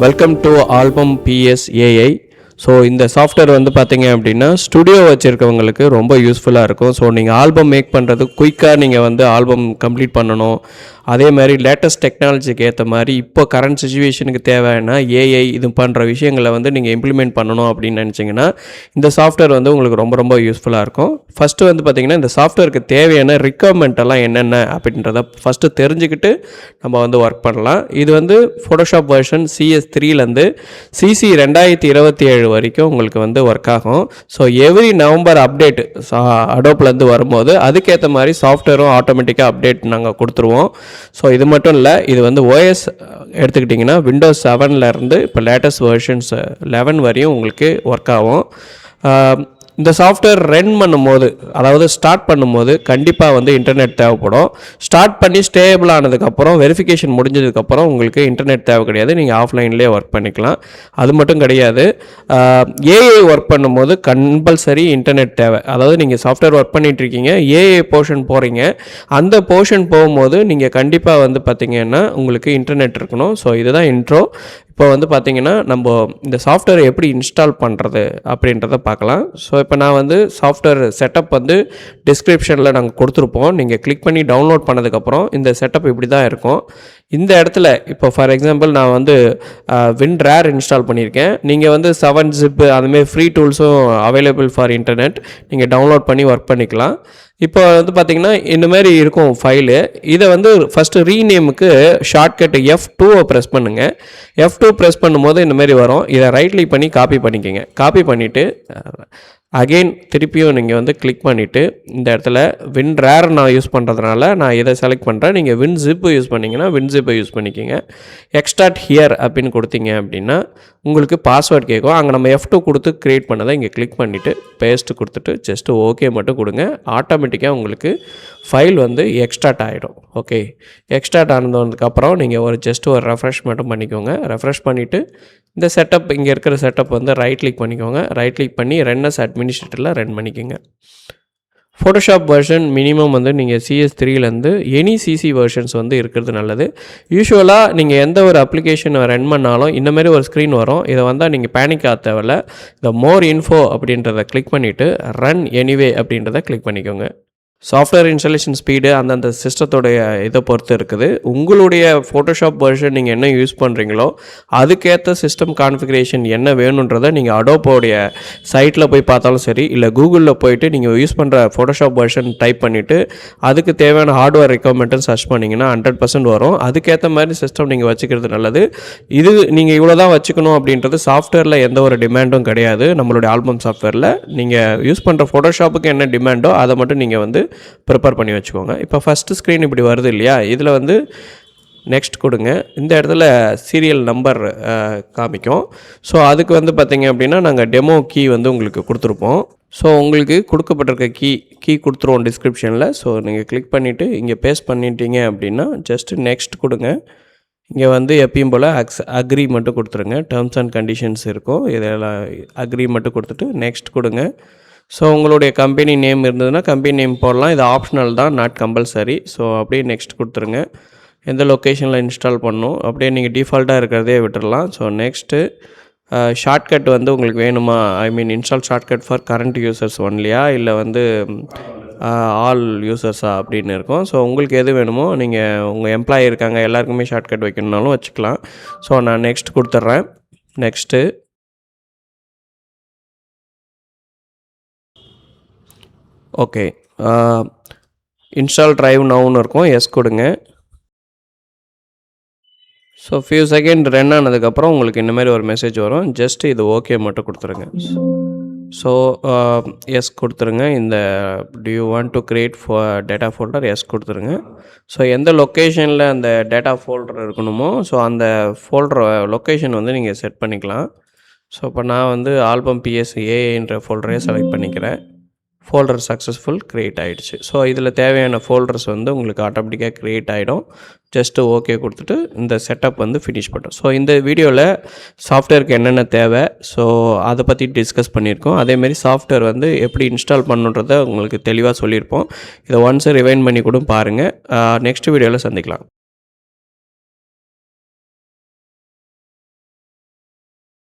Welcome to album PSAI. So இந்த software வந்து பார்த்தீங்க அப்படின்னா ஸ்டுடியோ வச்சுருக்கவங்களுக்கு ரொம்ப யூஸ்ஃபுல்லாக இருக்கும். ஸோ நீங்கள் ஆல்பம் மேக் பண்ணுறது குயிக்காக நீங்கள் வந்து ஆல்பம் கம்ப்ளீட் பண்ணணும். அதே மாதிரி லேட்டஸ்ட் டெக்னாலஜிக்கு ஏற்ற மாதிரி இப்போ கரண்ட் சுச்சுவேஷனுக்கு தேவையான ஏஐ இது பண்ணுற விஷயங்களை வந்து நீங்கள் இம்ப்ளிமெண்ட் பண்ணணும் அப்படின்னு நினச்சிங்கன்னா இந்த சாஃப்ட்வேர் வந்து உங்களுக்கு ரொம்ப ரொம்ப யூஸ்ஃபுல்லாக இருக்கும். ஃபஸ்ட்டு வந்து பார்த்திங்கன்னா இந்த சாஃப்ட்வேருக்கு தேவையான ரிக்வயர்மெண்ட் எல்லாம் என்னென்ன அப்படின்றத ஃபஸ்ட்டு தெரிஞ்சுக்கிட்டு நம்ம வந்து ஒர்க் பண்ணலாம். இது வந்து ஃபோட்டோஷாப் வெர்ஷன் CS3லேருந்து CC 2027 வரைக்கும் உங்களுக்கு வந்து ஒர்க் ஆகும். ஸோ எவ்ரி நவம்பர் அப்டேட் அடோப்லேருந்து வரும்போது அதுக்கேற்ற மாதிரி சாஃப்ட்வேரும் ஆட்டோமேட்டிக்காக அப்டேட் நாங்கள் கொடுத்துருவோம். ஸோ இது மட்டும் இல்லை, இது வந்து OS எடுத்துக்கிட்டிங்கன்னா Windows 7லேருந்து இப்போ லேட்டஸ்ட் வெர்ஷன்ஸ் 11 வரையும் உங்களுக்கு ஒர்க் ஆகும். இந்த சாஃப்ட்வேர் ரன் பண்ணும்போது, அதாவது ஸ்டார்ட் பண்ணும்போது கண்டிப்பாக வந்து இன்டர்நெட் தேவைப்படும். ஸ்டார்ட் பண்ணி ஸ்டேபிள் ஆனதுக்கப்புறம் வெரிஃபிகேஷன் முடிஞ்சதுக்கப்புறம் உங்களுக்கு இன்டர்நெட் தேவை கிடையாது, நீங்கள் ஆஃப்லைன்லேயே ஒர்க் பண்ணிக்கலாம். அது மட்டும் கிடையாது, ஏஐ ஒர்க் பண்ணும்போது கம்பல்சரி இன்டர்நெட் தேவை. அதாவது நீங்கள் சாஃப்ட்வேர் ஒர்க் பண்ணிகிட்ருக்கீங்க, ஏஐ போர்ஷன் போகிறீங்க, அந்த போர்ஷன் போகும்போது நீங்கள் கண்டிப்பாக வந்து பார்த்திங்கன்னா உங்களுக்கு இன்டர்நெட் இருக்கணும். ஸோ இதுதான் இன்ட்ரோ. இப்போ வந்து பார்த்திங்கன்னா நம்ம இந்த சாஃப்ட்வேரை எப்படி இன்ஸ்டால் பண்ணுறது அப்படின்றத பார்க்கலாம். ஸோ இப்போ நான் வந்து சாஃப்ட்வேர் செட்டப் வந்து டிஸ்கிரிப்ஷனில் நாங்கள் கொடுத்துருப்போம். நீங்கள் கிளிக் பண்ணி டவுன்லோட் பண்ணதுக்கப்புறம் இந்த செட்டப் இப்படி தான் இருக்கும். இந்த இடத்துல இப்போ ஃபார் எக்ஸாம்பிள் நான் வந்து WinRAR இன்ஸ்டால் பண்ணியிருக்கேன். நீங்கள் வந்து 7-zip அதுமாரி ஃப்ரீ டூல்ஸும் அவைலபிள் ஃபார் இன்டர்நெட், நீங்கள் டவுன்லோட் பண்ணி ஒர்க் பண்ணிக்கலாம். இப்போ வந்து பார்த்திங்கன்னா இந்தமாரி இருக்கும் ஃபைலு. இதை வந்து ஃபஸ்ட்டு ரீநேமுக்கு ஷார்ட்கட் F2 ப்ரெஸ் பண்ணுங்கள். F2 ப்ரெஸ் பண்ணும்போது இந்தமாரி வரும். இதை ரைட் கிளிக் பண்ணி காப்பி பண்ணிக்கோங்க. காப்பி பண்ணிவிட்டு அகெயின் திருப்பியும் நீங்கள் வந்து கிளிக் பண்ணிவிட்டு இந்த இடத்துல WinRAR நான் யூஸ் பண்ணுறதுனால நான் இதை செலக்ட் பண்ணுறேன். நீங்கள் WinZip யூஸ் பண்ணிங்கன்னா WinZip யூஸ் பண்ணிக்கோங்க. எக்ஸ்ட்ராக்ட் ஹியர் அப்படின்னு கொடுத்தீங்க அப்படின்னா உங்களுக்கு பாஸ்வேர்ட் கேட்கும். அங்கே நம்ம F2 கொடுத்து க்ரியேட் பண்ணதை இங்கே கிளிக் பண்ணிவிட்டு பேஸ்ட்டு கொடுத்துட்டு ஜஸ்ட்டு ஓகே மட்டும் கொடுங்க. ஆட்டோமேட்டிக்காக உங்களுக்கு ஃபைல் வந்து எக்ஸ்ட்ராக்ட் ஆகிடும். ஓகே, எக்ஸ்ட்ராக்ட் ஆனதுக்கப்புறம் நீங்கள் ஒரு ரெஃப்ரெஷ் மட்டும் பண்ணிக்கோங்க. ரெஃப்ரெஷ் பண்ணிவிட்டு இந்த செட்டப், இங்கே இருக்கிற செட்டப் வந்து ரைட் கிளிக் பண்ணிக்கோங்க. ரைட் கிளிக் பண்ணி ரன் அஸ் அட்மினிஸ்ட்ரேட்டரில் ரன் பண்ணிக்கோங்க. ஃபோட்டோஷாப் வெர்ஷன் மினிமம் வந்து நீங்கள் CS3லேருந்து எனி CC வெர்ஷன்ஸ் வந்து இருக்கிறது நல்லது. யூஸ்வலாக நீங்கள் எந்த ஒரு அப்ளிகேஷனை ரன் பண்ணாலும் இந்தமாரி ஒரு ஸ்க்ரீன் வரும். இதை வந்தால் நீங்கள் பேனிக் ஆக தேவையில்ல. இந்த மோர் இன்ஃபோ அப்படின்றத கிளிக் பண்ணிவிட்டு ரன் எனிவே அப்படின்றத கிளிக் பண்ணிக்கோங்க. சாஃப்ட்வேர் இன்ஸ்டாலேஷன் ஸ்பீடு அந்தந்த சிஸ்டத்தோடைய இதை பொறுத்து இருக்குது. உங்களுடைய ஃபோட்டோஷாப் வெர்ஷன் நீங்கள் என்ன யூஸ் பண்ணுறீங்களோ அதுக்கேற்ற சிஸ்டம் கான்ஃபிகரேஷன் என்ன வேணுன்றதை நீங்கள் அடோப்போடைய சைட்டில் போய் பார்த்தாலும் சரி, இல்லை கூகுளில் போயிட்டு நீங்கள் யூஸ் பண்ணுற ஃபோட்டோஷாப் வெர்ஷன் டைப் பண்ணிவிட்டு அதுக்கு தேவையான ஹார்ட்வேர் ரெக்வயர்மெண்ட்டுன்னு சர்ச் பண்ணிங்கன்னா 100% வரும். அதுக்கேற்ற மாதிரி சிஸ்டம் நீங்கள் வச்சுக்கிறது நல்லது. இது நீங்கள் இவ்வளோ தான் வச்சுக்கணும் அப்படின்றது சாஃப்ட்வேரில் எந்த ஒரு டிமாண்டும் கிடையாது. நம்மளுடைய ஆல்பம் சாஃப்ட்வேரில் நீங்கள் யூஸ் பண்ணுற ஃபோட்டோஷாப்புக்கு என்ன டிமாண்டோ அதை மட்டும் நீங்கள் வந்து ப்ரிப்பேர் பண்ணி வச்சுக்கோங்க. இப்போ ஃபஸ்ட்டு ஸ்க்ரீன் இப்படி வருது இல்லையா, இதில் வந்து நெக்ஸ்ட் கொடுங்க. இந்த இடத்துல சீரியல் நம்பர் காமிக்கும். ஸோ அதுக்கு வந்து பார்த்திங்க அப்படின்னா நாங்கள் டெமோ கீ வந்து உங்களுக்கு கொடுத்துருப்போம். ஸோ உங்களுக்கு கொடுக்கப்பட்டிருக்க கீ கொடுத்துருவோம் டிஸ்கிரிப்ஷனில். ஸோ நீங்கள் கிளிக் பண்ணிவிட்டு இங்கே பேஸ்ட் பண்ணிட்டீங்க அப்படின்னா ஜஸ்ட்டு நெக்ஸ்ட் கொடுங்க. இங்கே வந்து எப்பயும் போல் அக்ரி மட்டும் கொடுத்துருங்க. டேர்ம்ஸ் அண்ட் கண்டிஷன்ஸ் இருக்கும், இதெல்லாம் அக்ரி மட்டும் கொடுத்துட்டு நெக்ஸ்ட் கொடுங்க. ஸோ உங்களுடைய கம்பெனி நேம் இருந்ததுன்னா கம்பெனி நேம் போடலாம். இது ஆப்ஷனல் தான், நாட் கம்பல்சரி. ஸோ அப்படியே நெக்ஸ்ட் கொடுத்துருங்க. எந்த லொக்கேஷனில் இன்ஸ்டால் பண்ணணும் அப்படியே நீங்கள் டிஃபால்ட்டாக இருக்கிறதே விட்டுடலாம். ஸோ நெக்ஸ்ட்டு ஷார்ட்கட் வந்து உங்களுக்கு வேணுமா, install shortcut for current users ஒன்லியா இல்லை வந்து ஆல் யூசர்ஸா அப்படின்னு இருக்கும். ஸோ உங்களுக்கு எது வேணுமோ நீங்கள் உங்கள் எம்ப்ளாயி இருக்காங்க எல்லாருக்குமே ஷார்ட்கட் வைக்கணுன்னாலும் வச்சுக்கலாம். ஸோ நான் நெக்ஸ்ட் கொடுத்துட்றேன். நெக்ஸ்ட்டு ஓகே, இன்ஸ்டால் ட்ரைவ் நவுன்னு இருக்கும், எஸ் கொடுங்க. ஸோ ஃபியூ செகண்ட் ரன் ஆனதுக்கப்புறம் உங்களுக்கு இந்த மாதிரி ஒரு மெசேஜ் வரும். ஜஸ்ட் இது ஓகே மட்டும் கொடுத்துருங்க. ஸோ எஸ் கொடுத்துருங்க. இந்த do you want to create data folder, yes கொடுத்துருங்க. ஸோ எந்த லொக்கேஷனில் அந்த டேட்டா ஃபோல்டர் இருக்கணுமோ ஸோ அந்த ஃபோல்டர் லொக்கேஷன் வந்து நீங்கள் செட் பண்ணிக்கலாம். ஸோ இப்போ நான் வந்து ஆல்பம் PSAIன்ற ஃபோல்டரே செலக்ட் பண்ணிக்கிறேன். ஃபோல்டர் சக்ஸஸ்ஃபுல் க்ரியேட் ஆகிடுச்சு. ஸோ இதில் தேவையான ஃபோல்டர்ஸ் வந்து உங்களுக்கு ஆட்டோமேட்டிக்காக க்ரியேட் ஆகிடும். ஜஸ்ட்டு ஓகே கொடுத்துட்டு இந்த செட்டப் வந்து ஃபினிஷ் பண்ணுறோம். ஸோ இந்த வீடியோவில் சாஃப்ட்வேருக்கு என்னென்ன தேவை ஸோ அதை பற்றி டிஸ்கஸ் பண்ணியிருக்கோம். அதேமாரி சாஃப்ட்வேர் வந்து எப்படி இன்ஸ்டால் பண்ணுன்றதை உங்களுக்கு தெளிவாக சொல்லியிருப்போம். இதை ஒன்ஸ் ரிவைண்ட் பண்ணி கூட பாருங்கள். நெக்ஸ்ட் வீடியோவில் சந்திக்கலாம்.